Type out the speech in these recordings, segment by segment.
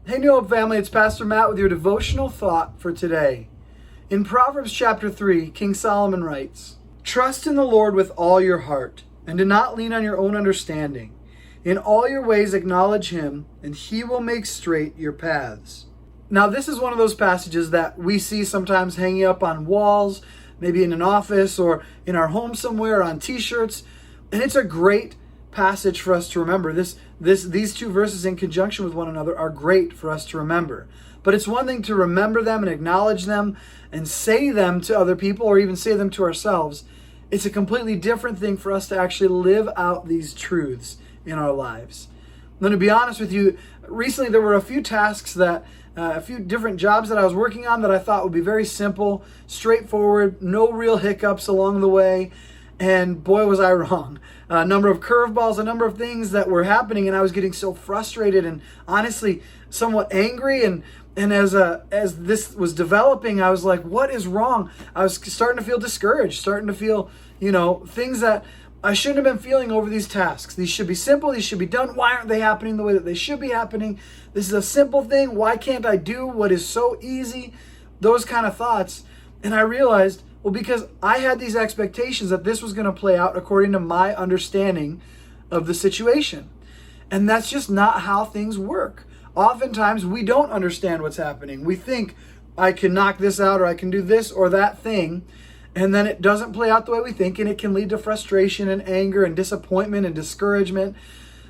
Hey, New Hope family, it's Pastor Matt with your devotional thought for today. In Proverbs chapter 3, King Solomon writes, "Trust in the Lord with all your heart, and do not lean on your own understanding. In all your ways acknowledge him, and he will make straight your paths." Now, this is one of those passages that we see sometimes hanging up on walls, maybe in an office or in our home somewhere on t-shirts, and it's a great passage for us to remember. These two verses in conjunction with one another are great for us to remember. But it's one thing to remember them and acknowledge them and say them to other people or even say them to ourselves. It's a completely different thing for us to actually live out these truths in our lives. I'm going to be honest with you, recently there were a few tasks a few different jobs that I was working on that I thought would be very simple, straightforward, no real hiccups along the way. And boy, was I wrong. A number of curveballs, a number of things that were happening, and I was getting so frustrated and honestly somewhat angry. And as this was developing, I was like, what is wrong? I was starting to feel discouraged, starting to feel, things that I shouldn't have been feeling over these tasks. These should be simple. These should be done. Why aren't they happening the way that they should be happening? This is a simple thing. Why can't I do what is so easy? Those kind of thoughts. And I realized, well, because I had these expectations that this was going to play out according to my understanding of the situation. And that's just not how things work. Oftentimes, we don't understand what's happening. We think, I can knock this out, or I can do this or that thing, and then it doesn't play out the way we think, and it can lead to frustration and anger and disappointment and discouragement.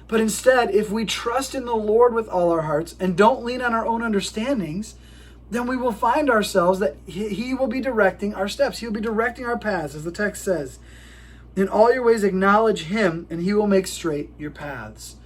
But instead, if we trust in the Lord with all our hearts and don't lean on our own understandings, then we will find ourselves that he will be directing our steps. He will be directing our paths, as the text says. In all your ways acknowledge him, and he will make straight your paths.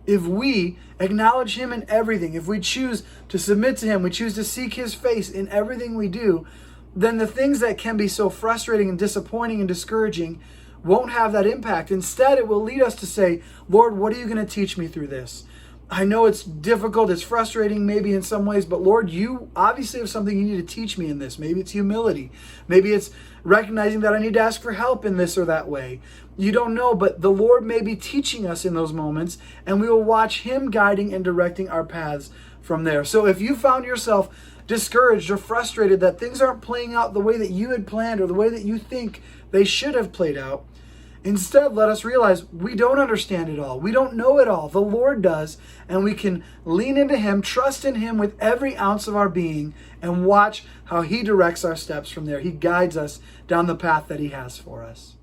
If we acknowledge him in everything, if we choose to submit to him, we choose to seek his face in everything we do, then the things that can be so frustrating and disappointing and discouraging won't have that impact. Instead, it will lead us to say, Lord, what are you going to teach me through this? I know it's difficult, it's frustrating maybe in some ways, but Lord, you obviously have something you need to teach me in this. Maybe it's humility. Maybe it's recognizing that I need to ask for help in this or that way. You don't know, but the Lord may be teaching us in those moments, and we will watch him guiding and directing our paths from there. So if you found yourself discouraged or frustrated that things aren't playing out the way that you had planned or the way that you think they should have played out, instead, let us realize we don't understand it all. We don't know it all. The Lord does, and we can lean into him, trust in him with every ounce of our being, and watch how he directs our steps from there. He guides us down the path that he has for us.